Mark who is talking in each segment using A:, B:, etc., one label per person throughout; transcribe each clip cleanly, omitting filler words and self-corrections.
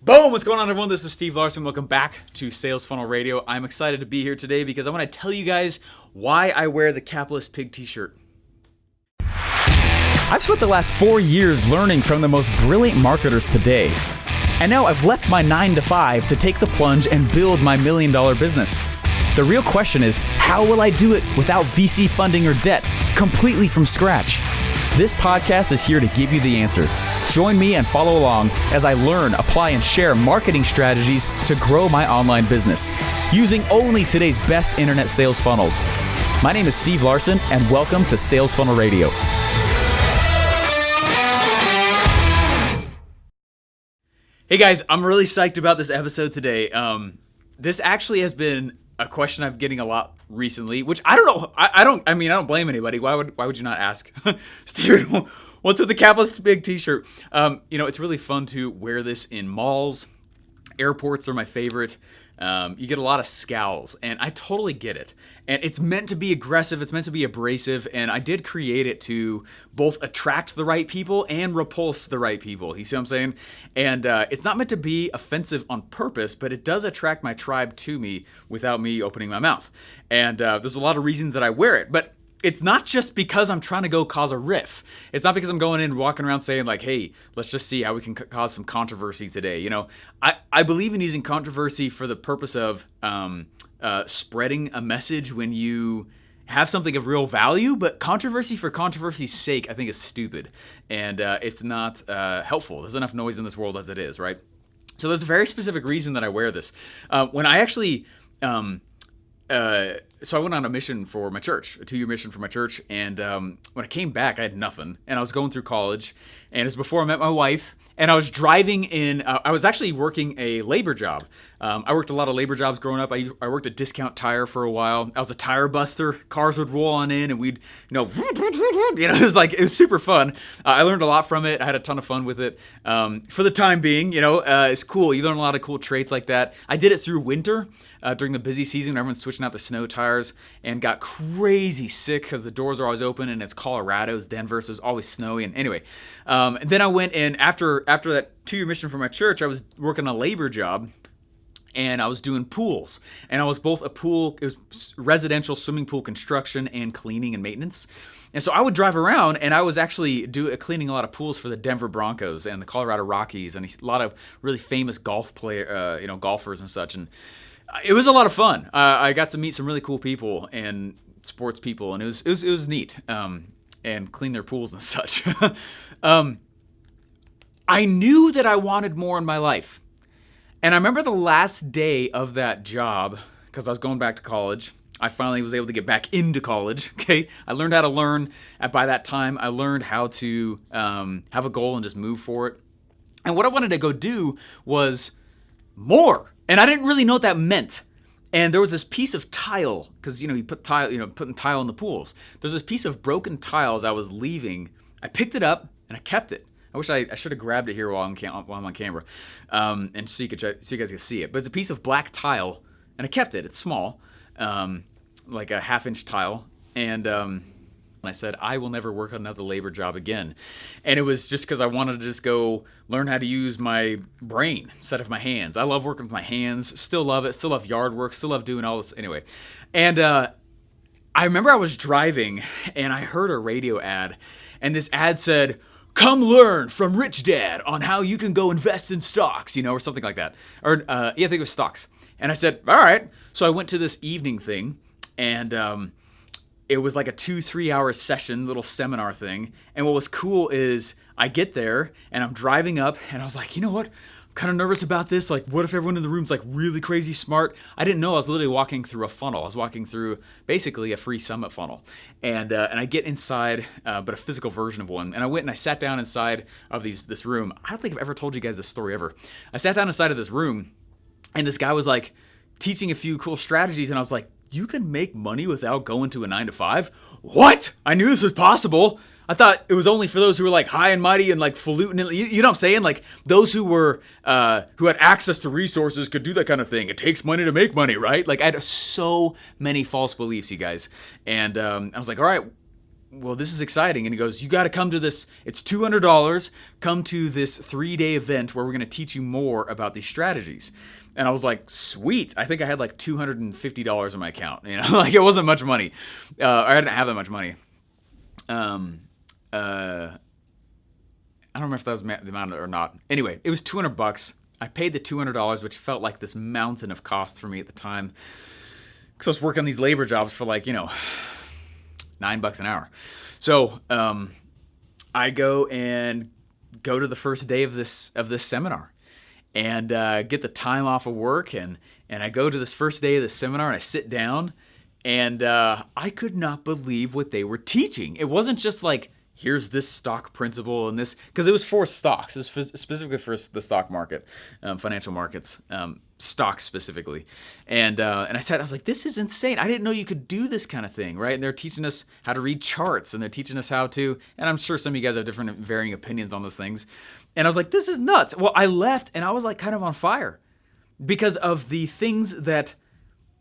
A: Boom! What's going on, everyone? This is Steve Larsen. Welcome back to Sales Funnel Radio. I'm excited to be here today because I want to tell you guys why I wear the capitalist pig t-shirt.
B: I've spent the last 4 years learning from the most brilliant marketers today. And now I've left my 9-to-5 to take the plunge and build my $1 million business. The real question is, how will I do it without VC funding or debt, completely from scratch? This podcast is here to give you the answer. Join me and follow along as I learn, apply, and share marketing strategies to grow my online business using only today's best internet sales funnels. My name is Steve Larsen, and welcome to Sales Funnel Radio.
A: Hey guys, I'm really psyched about this episode today. This actually has been a question I've getting a lot recently, which I don't know. I don't blame anybody. Why would you not ask? Steven, what's with the capitalist big t-shirt? It's really fun to wear this in malls. Airports are my favorite. You get a lot of scowls, and I totally get it. And it's meant to be aggressive, it's meant to be abrasive, and I did create it to both attract the right people and repulse the right people. You see what I'm saying? And it's not meant to be offensive on purpose, but it does attract my tribe to me without me opening my mouth. And there's a lot of reasons that I wear it, but it's not just because I'm trying to go cause a riff. It's not because I'm going in walking around saying like, hey, let's just see how we can cause some controversy today. You know, I believe in using controversy for the purpose of spreading a message when you have something of real value, but controversy for controversy's sake, I think is stupid. And it's not helpful. There's enough noise in this world as it is, right? So there's a very specific reason that I wear this. When I actually... So I went on a mission for my church, a 2-year mission for my church, and when I came back, I had nothing, and I was going through college, and it was before I met my wife, and I was driving in, I was actually working a labor job. I worked a lot of labor jobs growing up. I worked at Discount Tire for a while. I was a tire buster. Cars would roll on in, and we'd, it was super fun. I learned a lot from it. I had a ton of fun with it. For the time being, it's cool. You learn a lot of cool traits like that. I did it through winter. During the busy season, everyone's switching out the snow tires, and got crazy sick because the doors are always open, and it's Colorado, it's Denver, so it's always snowy. And anyway, and then I went in after that 2-year mission for my church. I was working a labor job, and I was doing pools, and I was both it was residential swimming pool construction and cleaning and maintenance. And so I would drive around, and I was actually cleaning a lot of pools for the Denver Broncos and the Colorado Rockies, and a lot of really famous golfers and such. And it was a lot of fun. I got to meet some really cool people and sports people, and it was neat. And clean their pools and such. I knew that I wanted more in my life, and I remember the last day of that job, because I was going back to college. I finally was able to get back into college. Okay, I learned how to learn. And by that time, I learned how to have a goal and just move for it. And what I wanted to go do was more. And I didn't really know what that meant. And there was this piece of tile, because you put tile, putting tile in the pools. There's this piece of broken tile as I was leaving. I picked it up and I kept it. I wish I should have grabbed it here while I'm on camera, and so you guys can see it. But it's a piece of black tile, and I kept it. It's small, like a 1/2-inch tile, and I said, I will never work another labor job again. And it was just because I wanted to just go learn how to use my brain instead of my hands. I love working with my hands, still love it, still love yard work, still love doing all this anyway. And I remember I was driving and I heard a radio ad, and this ad said, come learn from Rich Dad on how you can go invest in stocks, or something like that. Or I think it was stocks. And I said, all right. So I went to this evening thing, and it was like a 2-3 hour session, little seminar thing. And what was cool is I get there and I'm driving up, and I was like, you know what? I'm kind of nervous about this. Like, what if everyone in the room's like really crazy smart? I didn't know I was literally walking through a funnel. I was walking through basically a free summit funnel. And I get inside, but a physical version of one. And I went and I sat down inside of this room. I don't think I've ever told you guys this story ever. I sat down inside of this room, and this guy was like teaching a few cool strategies. And I was like, you can make money without going to a 9-to-5? What? I knew this was possible. I thought it was only for those who were like high and mighty and like falutin. You know what I'm saying? Like those who were who had access to resources could do that kind of thing. It takes money to make money, right? Like I had so many false beliefs, you guys. And I was like, all right, well, this is exciting. And he goes, you got to come to this. It's $200. Come to this 3-day event where we're going to teach you more about these strategies. And I was like, sweet. I think I had like $250 in my account. Like it wasn't much money. I didn't have that much money. I don't remember if that was the amount or not. Anyway, it was $200. I paid the $200, which felt like this mountain of cost for me at the time. Because I was working these labor jobs for like, $9 an hour. So I go to the first day of this seminar and get the time off of work. And I go to this first day of the seminar and I sit down and I could not believe what they were teaching. It wasn't just like, here's this stock principle and this, because it was for stocks. It was specifically for the stock market, financial markets, stocks specifically. And I was like, this is insane. I didn't know you could do this kind of thing, right? And they're teaching us how to read charts and they're teaching us how to, and I'm sure some of you guys have different varying opinions on those things. And I was like, this is nuts. Well, I left and I was like kind of on fire because of the things that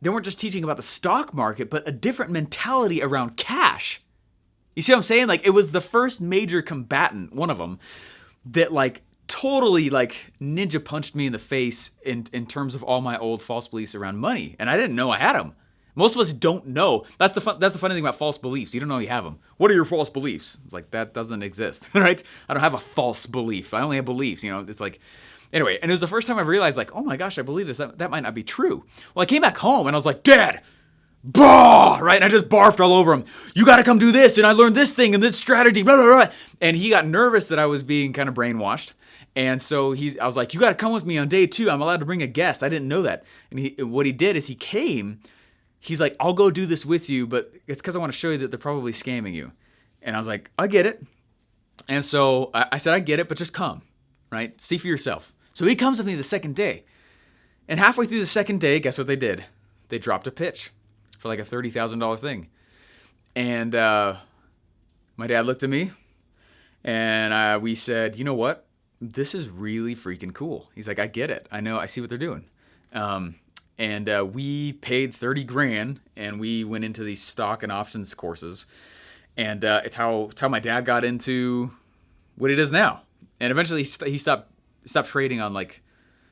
A: they weren't just teaching about the stock market, but a different mentality around cash. You see what I'm saying? Like it was the first major combatant, one of them, that like totally like ninja punched me in the face in terms of all my old false beliefs around money. And I didn't know I had them. Most of us don't know. That's the funny thing about false beliefs. You don't know you have them. What are your false beliefs? It's like, that doesn't exist, right? I don't have a false belief. I only have beliefs, it's like, anyway. And it was the first time I realized like, oh my gosh, I believe this. That might not be true. Well, I came back home and I was like, Dad, bah, right? And I just barfed all over him. You got to come do this. And I learned this thing and this strategy, blah, blah, blah. And he got nervous that I was being kind of brainwashed. And so I was like, you got to come with me on day 2. I'm allowed to bring a guest. I didn't know that. And what he did is he came, he's like, I'll go do this with you, but it's because I want to show you that they're probably scamming you. And I was like, I get it. And so I said, I get it, but just come, right? See for yourself. So he comes with me the second day. And halfway through the second day, guess what they did? They dropped a pitch for like a $30,000 thing. And my dad looked at me and we said, you know what? This is really freaking cool. He's like, I get it. I know. I see what they're doing. And we paid $30,000 and we went into these stock and options courses. And it's how my dad got into what it is now. And eventually he stopped trading on like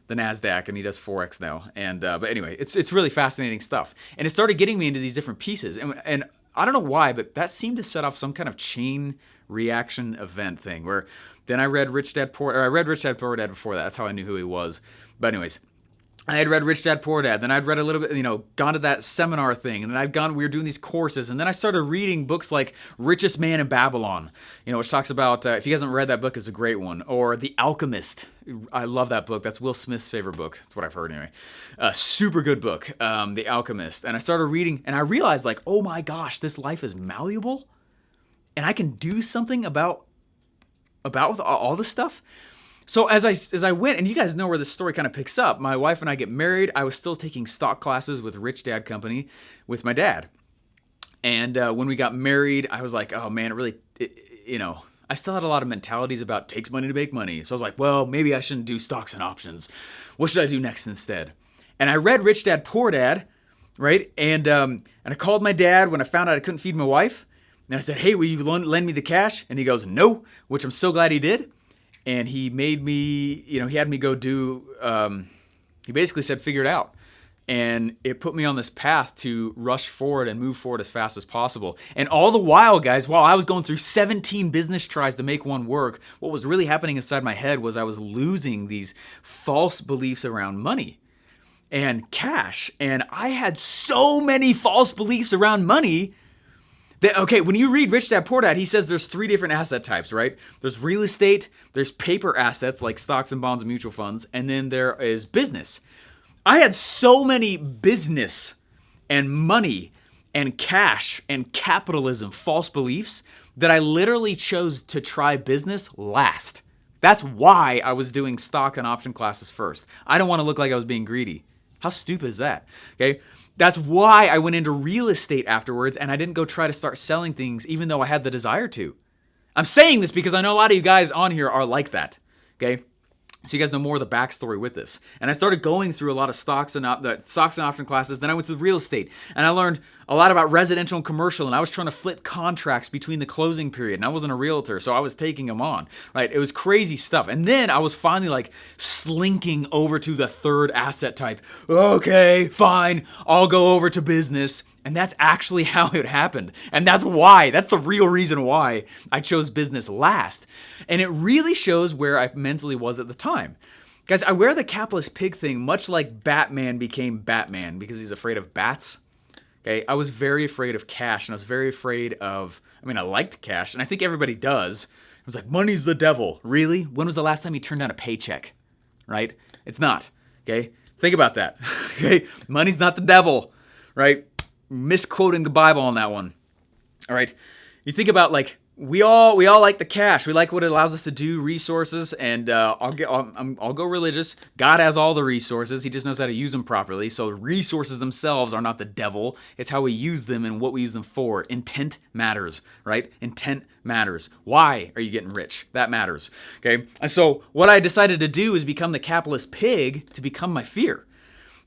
A: the NASDAQ and he does Forex now. And but anyway, it's really fascinating stuff. And it started getting me into these different pieces. And I don't know why, but that seemed to set off some kind of chain reaction event thing where then I read Rich Dad Poor Dad before that. That's how I knew who he was. But anyways, I had read Rich Dad Poor Dad. Then I'd read a little bit, gone to that seminar thing. And then we were doing these courses. And then I started reading books like Richest Man in Babylon, which talks about, if you haven't read that book, it's a great one. Or The Alchemist. I love that book. That's Will Smith's favorite book. That's what I've heard anyway. Super good book, The Alchemist. And I started reading and I realized like, oh my gosh, this life is malleable. And I can do something about all this stuff. So as I went, and you guys know where this story kind of picks up, my wife and I get married. I was still taking stock classes with Rich Dad Company with my dad. And when we got married, I was like, oh man, I still had a lot of mentalities about takes money to make money. So I was like, well, maybe I shouldn't do stocks and options. What should I do next instead? And I read Rich Dad Poor Dad, right? And I called my dad when I found out I couldn't feed my wife. And I said, hey, will you lend me the cash? And he goes, no, which I'm so glad he did. And he made me, he had me go do, he basically said, figure it out. And it put me on this path to rush forward and move forward as fast as possible. And all the while, guys, while I was going through 17 business tries to make one work, what was really happening inside my head was I was losing these false beliefs around money and cash. And I had so many false beliefs around money that, okay, when you read Rich Dad Poor Dad, he says there's 3 different asset types, right? There's real estate, there's paper assets like stocks and bonds and mutual funds, and then there is business. I had so many business and money and cash and capitalism false beliefs that I literally chose to try business last. That's why I was doing stock and option classes first. I don't want to look like I was being greedy. How stupid is that? Okay. That's why I went into real estate afterwards and I didn't go try to start selling things even though I had the desire to. I'm saying this because I know a lot of you guys on here are like that. Okay. So you guys know more of the backstory with this. And I started going through a lot of stocks and option classes. Then I went to real estate and I learned a lot about residential and commercial. And I was trying to flip contracts between the closing period. And I wasn't a realtor, so I was taking them on, right? It was crazy stuff. And then I was finally like slinking over to the third asset type. Okay, fine. I'll go over to business. And that's actually how it happened. And that's the real reason why I chose business last. And it really shows where I mentally was at the time. Guys, I wear the capitalist pig thing much like Batman became Batman because he's afraid of bats. Okay, I was very afraid of cash, and I was very afraid of, I liked cash, and I think everybody does. I was like, money's the devil. Really? When was the last time you turned down a paycheck? Right? It's not. Okay? Think about that. Okay? Money's not the devil. Right? Misquoting the Bible on that one. All right. You think about like we all like the cash. We like what it allows us to do, resources, and I'll go religious. God has all the resources. He just knows how to use them properly. So resources themselves are not the devil. It's how we use them and what we use them for. Intent matters, right? Intent matters. Why are you getting rich? That matters. Okay. And so what I decided to do is become the capitalist pig to become my fear.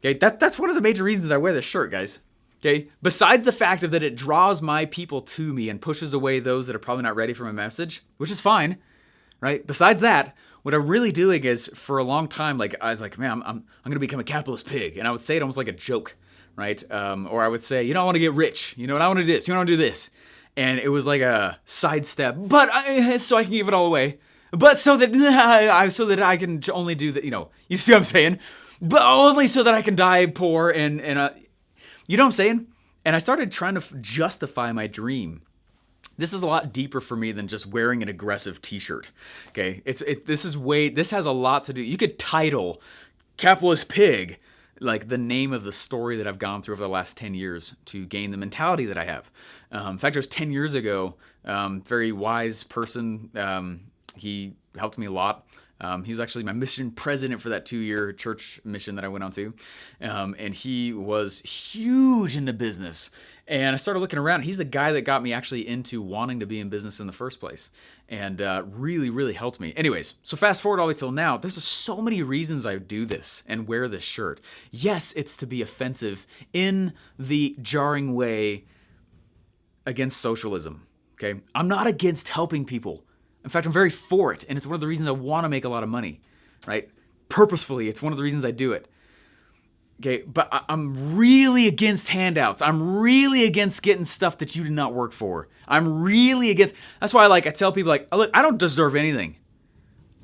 A: Okay. That's one of the major reasons I wear this shirt, guys. Okay, besides the fact that it draws my people to me and pushes away those that are probably not ready for my message, which is fine, right? Besides that, what I'm really doing is for a long time, like I was like, man, I'm gonna become a capitalist pig, and I would say it almost like a joke, right? Or I would say, I want to get rich. You know what? I want to do this. You want to do this, and it was like a sidestep, but so I can give it all away, but so that I can only do that. You see what I'm saying? But only so that I can die poor and you know what I'm saying? And I started trying to justify my dream. This is a lot deeper for me than just wearing an aggressive t-shirt. Okay? This has a lot to do. You could title Capitalist Pig like the name of the story that I've gone through over the last 10 years to gain the mentality that I have. In fact, it was 10 years ago, very wise person. He helped me a lot. He was actually my mission president for that 2-year church mission that I went on to. And he was huge into business. And I started looking around. He's the guy that got me actually into wanting to be in business in the first place. And really, really helped me. Anyways, so fast forward all the way till now. There's so many reasons I do this and wear this shirt. Yes, it's to be offensive in the jarring way against socialism. Okay? I'm not against helping people. In fact, I'm very for it, and it's one of the reasons I want to make a lot of money, right? Purposefully, it's one of the reasons I do it. Okay, but I'm really against handouts. I'm really against getting stuff that you did not work for. I'm really against. That's why I tell people look, I don't deserve anything.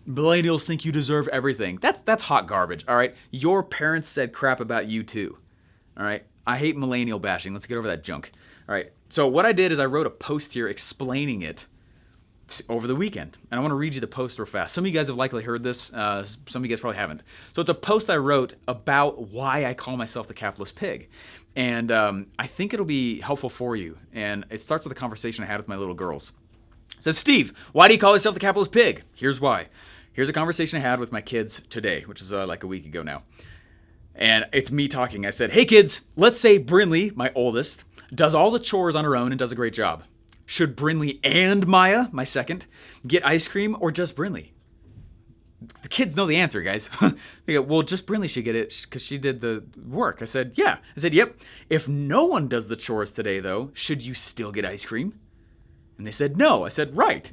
A: Millennials think you deserve everything. That's hot garbage. All right, your parents said crap about you too. All right, I hate millennial bashing. Let's get over that junk. All right, so what I did is I wrote a post here explaining it over the weekend. And I want to read you the post real fast. Some of you guys have likely heard this. Some of you guys probably haven't. So it's a post I wrote about why I call myself the capitalist pig. And I think it'll be helpful for you. And it starts with a conversation I had with my little girls. It says, Steve, why do you call yourself the capitalist pig? Here's why. Here's a conversation I had with my kids today, which is like a week ago now. And it's me talking. I said, hey kids, let's say Brinley, my oldest, does all the chores on her own and does a great job. Should Brinley and Maya, my second, get ice cream or just Brinley? The kids know the answer, guys. They go, well, just Brinley should get it because she did the work. I said, yeah. I said, yep. If no one does the chores today, though, should you still get ice cream? And they said, no. I said, right.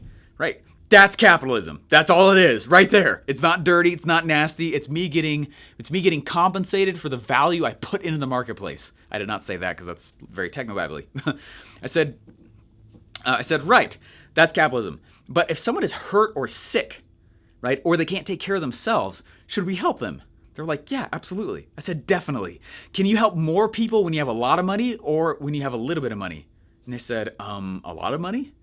A: That's capitalism. That's all it is, right there. It's not dirty. It's not nasty. It's me getting compensated for the value I put into the marketplace. I did not say that because that's very techno-babbly. I said, right, that's capitalism. But if someone is hurt or sick, right, or they can't take care of themselves, should we help them? They're like, yeah, absolutely. I said, definitely. Can you help more people when you have a lot of money or when you have a little bit of money? And they said, a lot of money?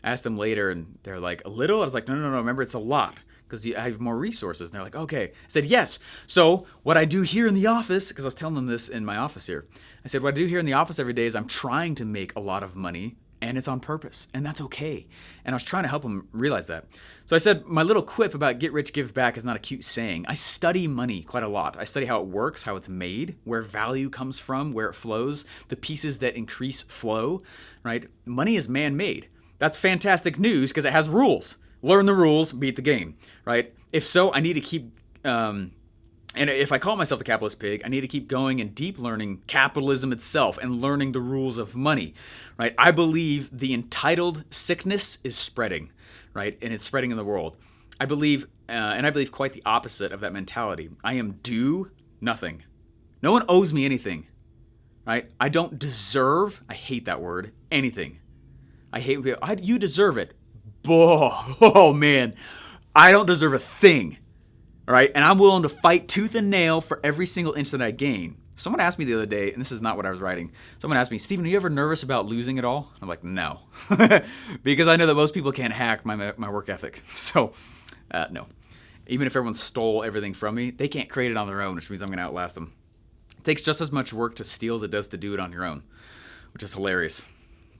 A: I asked them later, and they're like, a little? I was like, no, remember, it's a lot because I have more resources. And they're like, okay. I said, yes. So what I do here in the office, because I was telling them this in my office here, I said, what I do here in the office every day is I'm trying to make a lot of money. And it's on purpose, and that's okay. And I was trying to help them realize that. So I said, my little quip about get rich, give back is not a cute saying. I study money quite a lot. I study how it works, how it's made, where value comes from, where it flows, the pieces that increase flow, right? Money is man-made. That's fantastic news because it has rules. Learn the rules, beat the game, right? If so, I need to keep And if I call myself the capitalist pig, I need to keep going and deep learning capitalism itself and learning the rules of money, right? I believe the entitled sickness is spreading, right? And it's spreading in the world. I believe, and I believe quite the opposite of that mentality. I am due nothing. No one owes me anything, right? I don't deserve, I hate that word, anything. I hate, you deserve it. Oh man, I don't deserve a thing. All right, and I'm willing to fight tooth and nail for every single inch that I gain. Someone asked me the other day, and this is not what I was writing. Someone asked me, Stephen, are you ever nervous about losing it all? I'm like, no, because I know that most people can't hack my work ethic. So, no. Even if everyone stole everything from me, they can't create it on their own, which means I'm going to outlast them. It takes just as much work to steal as it does to do it on your own, which is hilarious.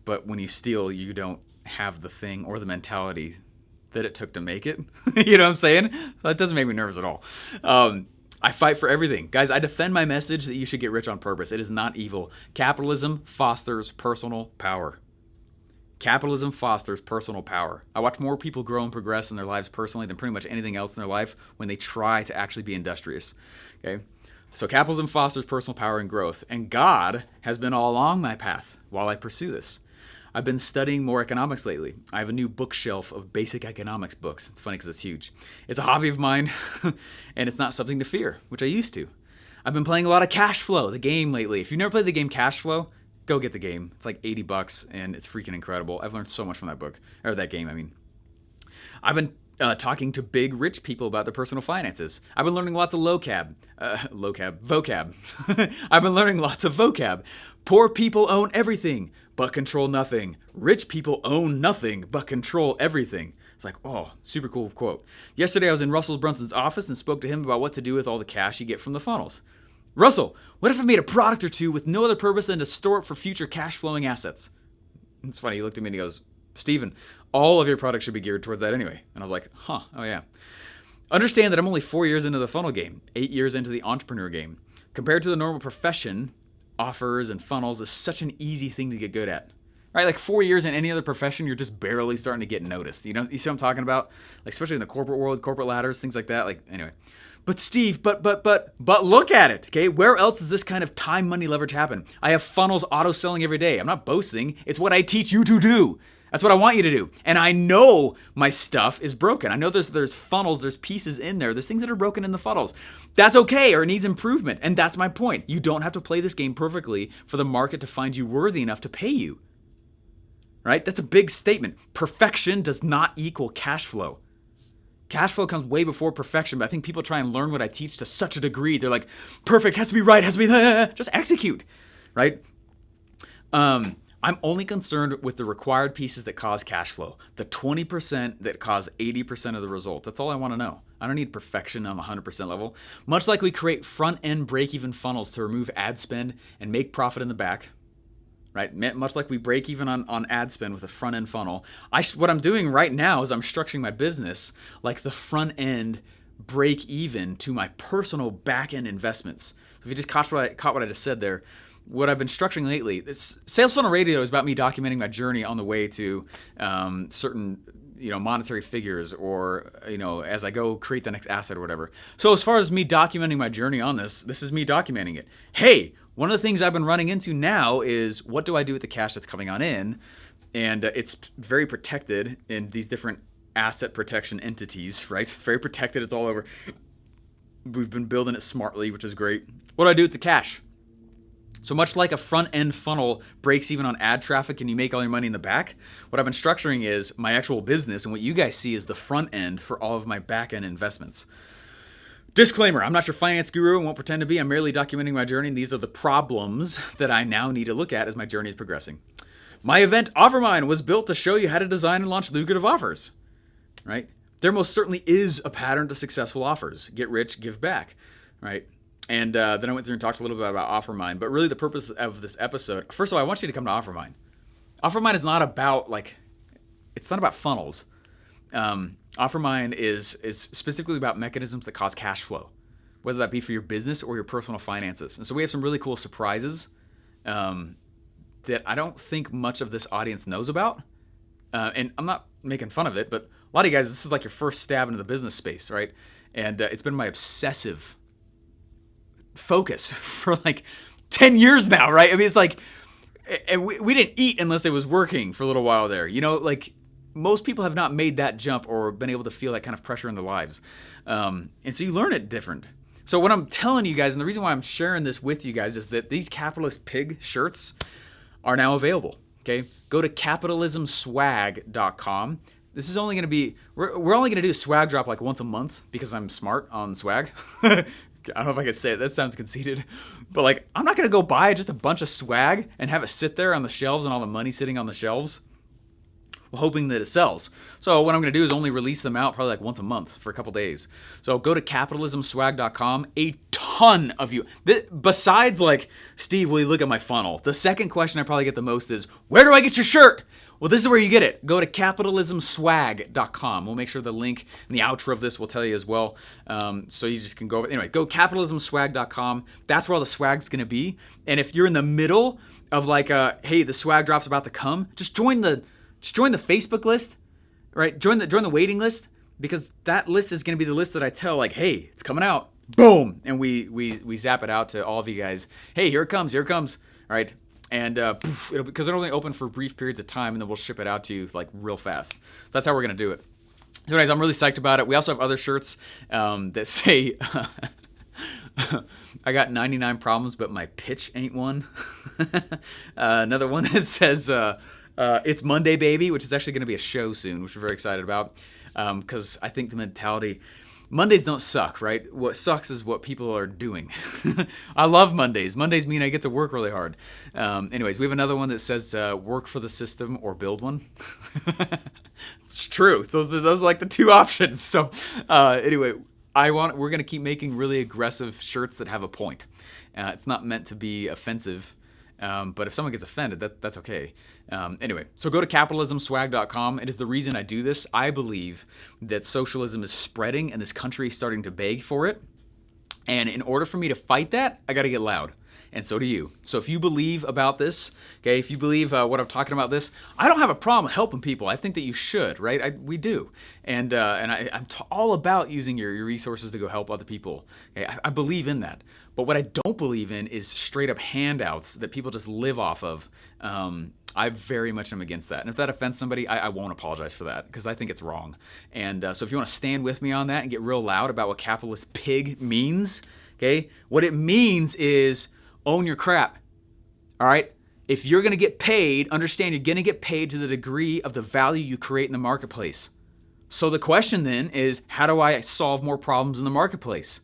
A: But when you steal, you don't have the thing or the mentality that it took to make it. You know what I'm saying? So that doesn't make me nervous at all. I fight for everything. Guys, I defend my message that you should get rich on purpose. It is not evil. Capitalism fosters personal power. Capitalism fosters personal power. I watch more people grow and progress in their lives personally than pretty much anything else in their life when they try to actually be industrious. Okay? So capitalism fosters personal power and growth. And God has been all along my path while I pursue this. I've been studying more economics lately. I have a new bookshelf of basic economics books. It's funny because it's huge. It's a hobby of mine, and it's not something to fear, which I used to. I've been playing a lot of Cash Flow, the game lately. If you've never played the game Cash Flow, go get the game. It's like $80, and it's freaking incredible. I've learned so much from that book, or that game, I mean. I've been talking to big rich people about their personal finances. I've been learning lots of vocab. I've been learning lots of vocab. Poor people own everything, but control nothing. Rich people own nothing, but control everything. It's like, oh, super cool quote. Yesterday I was in Russell Brunson's office and spoke to him about what to do with all the cash you get from the funnels. Russell, what if I made a product or two with no other purpose than to store it for future cash flowing assets? It's funny, he looked at me and he goes, Stephen, all of your products should be geared towards that anyway. And I was like, oh yeah. Understand that I'm only 4 years into the funnel game, 8 years into the entrepreneur game. Compared to the normal profession, offers and funnels is such an easy thing to get good at. Right? Like 4 years in any other profession, you're just barely starting to get noticed. You know, you see what I'm talking about? Like especially in the corporate world, corporate ladders, things like that. Like anyway. But Steve, but look at it, okay? Where else does this kind of time money leverage happen? I have funnels auto selling every day. I'm not boasting. It's what I teach you to do. That's what I want you to do. And I know my stuff is broken. I know there's funnels, there's pieces in there, there's things that are broken in the funnels. That's okay, or it needs improvement. And that's my point. You don't have to play this game perfectly for the market to find you worthy enough to pay you. Right? That's a big statement. Perfection does not equal cash flow. Cash flow comes way before perfection, but I think people try and learn what I teach to such a degree. They're like, perfect, has to be right, has to be, just execute, right? I'm only concerned with the required pieces that cause cash flow, the 20% that cause 80% of the result. That's all I want to know. I don't need perfection on the 100% level. Much like we create front-end break-even funnels to remove ad spend and make profit in the back, right? Much like we break even on ad spend with a front-end funnel. What I'm doing right now is I'm structuring my business like the front-end break even to my personal back-end investments. So if you just caught what I just said there, what I've been structuring lately, this Sales Funnel Radio is about me documenting my journey on the way to certain, monetary figures, or, as I go create the next asset or whatever. So as far as me documenting my journey on this is me documenting it. Hey, one of the things I've been running into now is what do I do with the cash that's coming on in? And it's very protected in these different asset protection entities, right? It's very protected. It's all over. We've been building it smartly, which is great. What do I do with the cash? So much like a front-end funnel breaks even on ad traffic and you make all your money in the back, what I've been structuring is my actual business, and what you guys see is the front end for all of my back-end investments. Disclaimer, I'm not your finance guru and won't pretend to be. I'm merely documenting my journey, and these are the problems that I now need to look at as my journey is progressing. My event, OfferMind, was built to show you how to design and launch lucrative offers, right? There most certainly is a pattern to successful offers. Get rich, give back, right? And then I went through and talked a little bit about OfferMind. But really the purpose of this episode, first of all, I want you to come to OfferMind. OfferMind is not about, it's not about funnels. OfferMind is specifically about mechanisms that cause cash flow, whether that be for your business or your personal finances. And so we have some really cool surprises that I don't think much of this audience knows about. And I'm not making fun of it, but a lot of you guys, this is like your first stab into the business space, right? And it's been my obsessive focus for like 10 years now, right? I mean, it's like, and we didn't eat unless it was working for a little while there. You know, like most people have not made that jump or been able to feel that kind of pressure in their lives. And so you learn it different. So what I'm telling you guys, and the reason why I'm sharing this with you guys, is that these Capitalist Pig shirts are now available. Okay, go to capitalismswag.com. This is only going to be, we're only going to do a swag drop like once a month because I'm smart on swag. I don't know if I could say it. That sounds conceited. But like, I'm not going to go buy just a bunch of swag and have it sit there on the shelves and all the money sitting on the shelves, hoping that it sells. So what I'm going to do is only release them out probably like once a month for a couple days. So go to capitalismswag.com. A ton of you, besides like, Steve, will you look at my funnel? The second question I probably get the most is, where do I get your shirt? Well, this is where you get it. Go to capitalismswag.com. We'll make sure the link in the outro of this will tell you as well. So you just can go over. Anyway, go capitalismswag.com. That's where all the swag's going to be. And if you're in the middle of like, hey, the swag drop's about to come, just join the Facebook list, right? Join the waiting list, because that list is going to be the list that I tell, like, hey, it's coming out. Boom. And we zap it out to all of you guys. Hey, here it comes. All right. And because it'll only open for brief periods of time, and then we'll ship it out to you like real fast. So that's how we're going to do it. So anyways, I'm really psyched about it. We also have other shirts that say, I got 99 problems, but my pitch ain't one. Another one that says, it's Monday, baby, which is actually going to be a show soon, which we're very excited about. Because I think the mentality, Mondays don't suck, right? What sucks is what people are doing. I love Mondays. Mondays mean I get to work really hard. Anyways, we have another one that says work for the system or build one. It's true. Those are like the two options. So anyway, we're going to keep making really aggressive shirts that have a point. It's not meant to be offensive. But if someone gets offended, that's okay. Anyway, so go to capitalismswag.com. It is the reason I do this. I believe that socialism is spreading and this country is starting to beg for it. And in order for me to fight that, I got to get loud. And so do you. So if you believe about this, okay, if you believe what I'm talking about this, I don't have a problem helping people. I think that you should, right? We do. And I'm all about using your resources to go help other people. Okay? I believe in that. But what I don't believe in is straight up handouts that people just live off of. I very much am against that. And if that offends somebody, I won't apologize for that, because I think it's wrong. And so if you want to stand with me on that and get real loud about what capitalist pig means, okay, what it means is own your crap. All right? If you're going to get paid, understand you're going to get paid to the degree of the value you create in the marketplace. So the question then is, how do I solve more problems in the marketplace?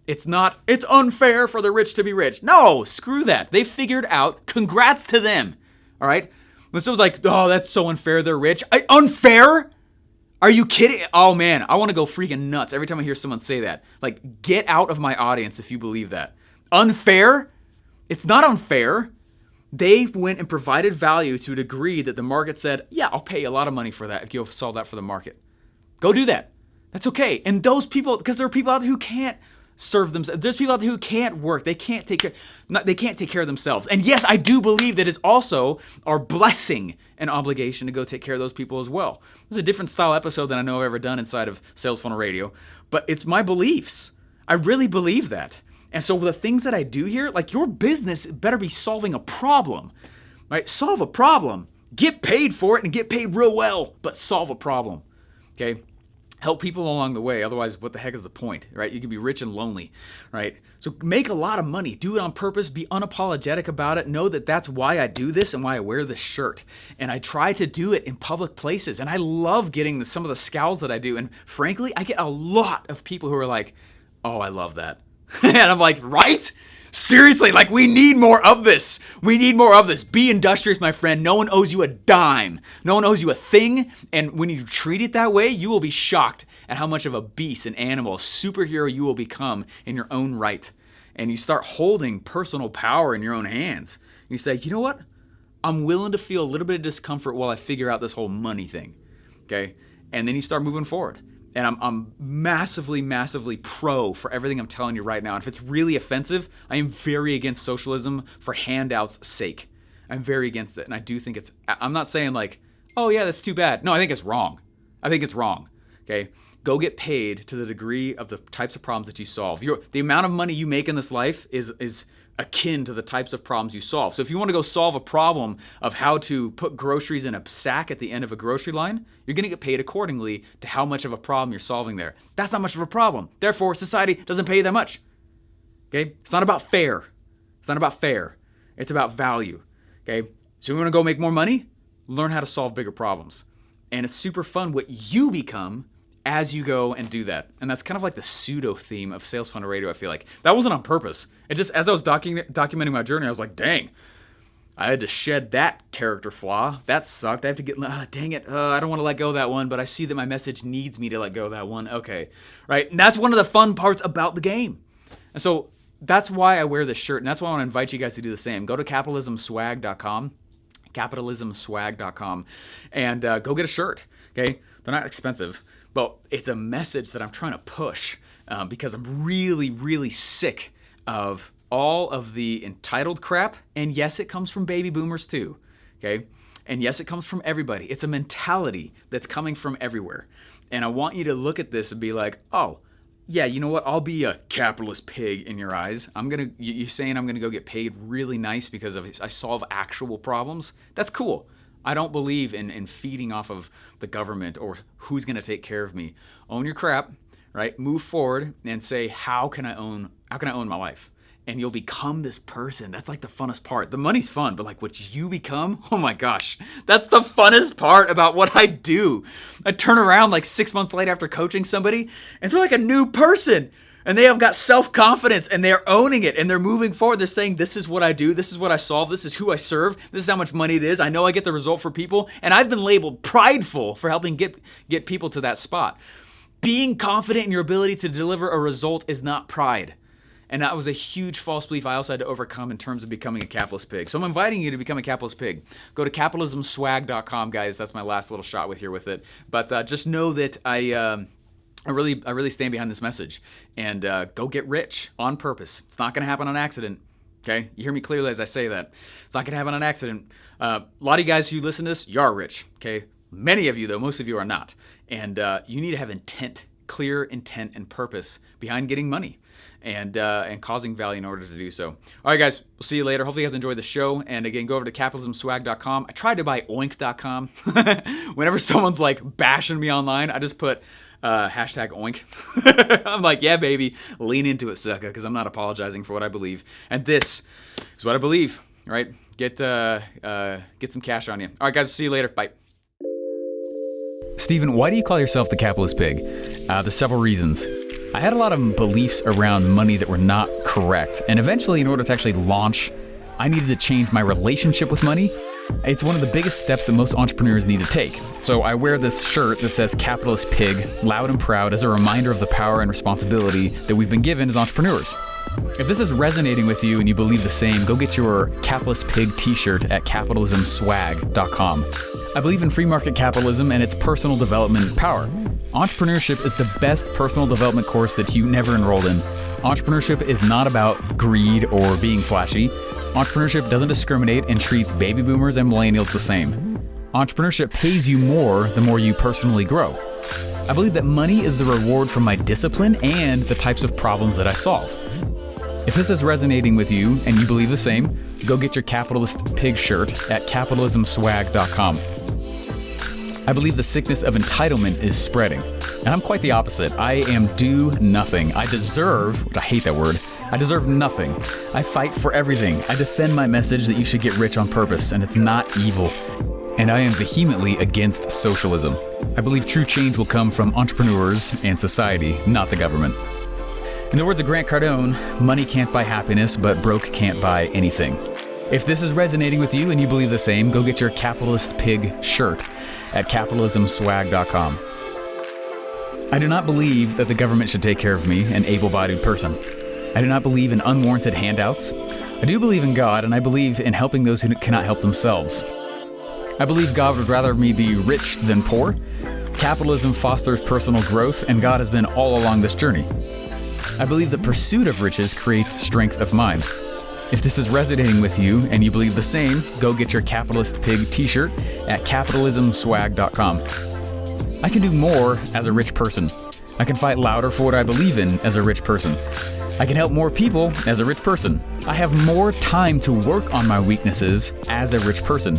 A: It's not, it's unfair for the rich to be rich. No, screw that. They figured out, congrats to them. All right? When someone's like, oh, that's so unfair, they're rich. Unfair? Are you kidding? Oh man, I want to go freaking nuts every time I hear someone say that. Like, get out of my audience if you believe that. Unfair? It's not unfair. They went and provided value to a degree that the market said, yeah, I'll pay you a lot of money for that if you'll solve that for the market. Go do that. That's okay. And those people, because there are people out there who can't serve themselves. There's people out there who can't work. They can't take care. They can't take care of themselves. And yes, I do believe that is also our blessing and obligation to go take care of those people as well. This is a different style episode than I know I've ever done inside of Sales Funnel Radio, but it's my beliefs. I really believe that. And so the things that I do here, like your business better be solving a problem, right? Solve a problem. Get paid for it and get paid real well, but solve a problem, okay? Help people along the way. Otherwise, what the heck is the point, right? You can be rich and lonely, right? So make a lot of money. Do it on purpose. Be unapologetic about it. Know that that's why I do this and why I wear this shirt. And I try to do it in public places. And I love getting some of the scowls that I do. And frankly, I get a lot of people who are like, oh, I love that. And I'm like, right? Seriously, like we need more of this. We need more of this. Be industrious, my friend. No one owes you a dime. No one owes you a thing. And when you treat it that way, you will be shocked at how much of a beast, an animal, a superhero you will become in your own right. And you start holding personal power in your own hands. And you say, you know what? I'm willing to feel a little bit of discomfort while I figure out this whole money thing. Okay? And then you start moving forward. And I'm massively, massively pro for everything I'm telling you right now. And if it's really offensive, I am very against socialism for handouts' sake. I'm very against it. And I do think I'm not saying like, oh yeah, that's too bad. No, I think it's wrong. Okay? go get paid to the degree of the types of problems that you solve. The amount of money you make in this life is akin to the types of problems you solve. So if you want to go solve a problem of how to put groceries in a sack at the end of a grocery line, you're going to get paid accordingly to how much of a problem you're solving there. That's not much of a problem. Therefore, society doesn't pay you that much. Okay? It's not about fair. It's not about fair. It's about value. Okay? So you want to go make more money? Learn how to solve bigger problems. And it's super fun what you become as you go and do that. And that's kind of like the pseudo theme of Sales Funnel Radio, I feel like. That wasn't on purpose. It just, as I was documenting my journey, I was like, dang, I had to shed that character flaw. That sucked. I have to get, dang it, I don't want to let go of that one, but I see that my message needs me to let go of that one. Okay, right? And that's one of the fun parts about the game. And so that's why I wear this shirt, and that's why I want to invite you guys to do the same. Go to capitalismswag.com, and go get a shirt, okay? They're not expensive. But it's a message that I'm trying to push because I'm really, really sick of all of the entitled crap. And yes, it comes from baby boomers too, okay? And yes, it comes from everybody. It's a mentality that's coming from everywhere. And I want you to look at this and be like, oh, yeah, you know what? I'll be a capitalist pig in your eyes. You're saying I'm gonna go get paid really nice because I solve actual problems? That's cool. I don't believe in feeding off of the government or who's going to take care of me. Own your crap, right? Move forward and say, how can I own my life? And you'll become this person. That's like the funnest part. The money's fun, but like what you become, oh my gosh, that's the funnest part about what I do. I turn around like 6 months later after coaching somebody and they're like a new person. And they have got self-confidence and they're owning it and they're moving forward. They're saying, this is what I do. This is what I solve. This is who I serve. This is how much money it is. I know I get the result for people. And I've been labeled prideful for helping get people to that spot. Being confident in your ability to deliver a result is not pride. And that was a huge false belief I also had to overcome in terms of becoming a capitalist pig. So I'm inviting you to become a capitalist pig. Go to capitalismswag.com, guys. That's my last little shot with it. But just know that I really stand behind this message, and go get rich on purpose. It's not going to happen on accident, okay? You hear me clearly as I say that. It's not going to happen on accident. A lot of you guys who listen to this, you are rich, okay? Many of you, though, most of you are not. And you need to have intent, clear intent and purpose behind getting money and causing value in order to do so. All right, guys, we'll see you later. Hopefully you guys enjoyed the show. And again, go over to capitalismswag.com. I tried to buy oink.com. Whenever someone's like bashing me online, I just put hashtag oink. I'm like, yeah, baby, lean into it, sucker, because I'm not apologizing for what I believe. And this is what I believe, right? Get some cash on you. All right, guys, see you later. Bye.
B: Stephen, why do you call yourself the capitalist pig? There's several reasons. I had a lot of beliefs around money that were not correct. And eventually, in order to actually launch, I needed to change my relationship with money. It's one of the biggest steps that most entrepreneurs need to take. So I wear this shirt that says capitalist pig, loud and proud, as a reminder of the power and responsibility that we've been given as entrepreneurs. If this is resonating with you and you believe the same, go get your capitalist pig t-shirt at capitalismswag.com. I believe in free market capitalism and its personal development power. Entrepreneurship is the best personal development course that you never enrolled in. Entrepreneurship is not about greed or being flashy. Entrepreneurship doesn't discriminate and treats baby boomers and millennials the same. Entrepreneurship pays you more the more you personally grow. I believe that money is the reward for my discipline and the types of problems that I solve. If this is resonating with you and you believe the same, go get your capitalist pig shirt at capitalismswag.com. I believe the sickness of entitlement is spreading, and I'm quite the opposite. I am due nothing. I deserve, which I hate that word, I deserve nothing. I fight for everything. I defend my message that you should get rich on purpose, and it's not evil. And I am vehemently against socialism. I believe true change will come from entrepreneurs and society, not the government. In the words of Grant Cardone, money can't buy happiness, but broke can't buy anything. If this is resonating with you and you believe the same, go get your capitalist pig shirt at capitalismswag.com. I do not believe that the government should take care of me, an able-bodied person. I do not believe in unwarranted handouts. I do believe in God, and I believe in helping those who cannot help themselves. I believe God would rather me be rich than poor. Capitalism fosters personal growth, and God has been all along this journey. I believe the pursuit of riches creates strength of mind. If this is resonating with you and you believe the same, go get your capitalist pig t-shirt at capitalismswag.com. I can do more as a rich person. I can fight louder for what I believe in as a rich person. I can help more people as a rich person. I have more time to work on my weaknesses as a rich person.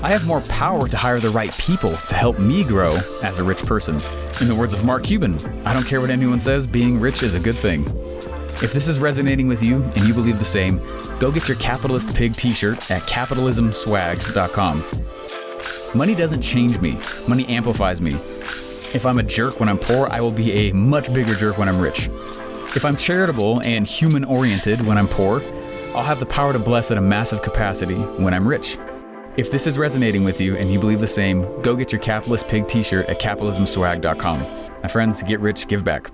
B: I have more power to hire the right people to help me grow as a rich person. In the words of Mark Cuban, I don't care what anyone says, being rich is a good thing. If this is resonating with you and you believe the same, go get your Capitalist Pig t-shirt at capitalismswag.com. Money doesn't change me. Money amplifies me. If I'm a jerk when I'm poor, I will be a much bigger jerk when I'm rich. If I'm charitable and human-oriented when I'm poor, I'll have the power to bless at a massive capacity when I'm rich. If this is resonating with you and you believe the same, go get your Capitalist Pig t-shirt at capitalismswag.com. My friends, get rich, give back.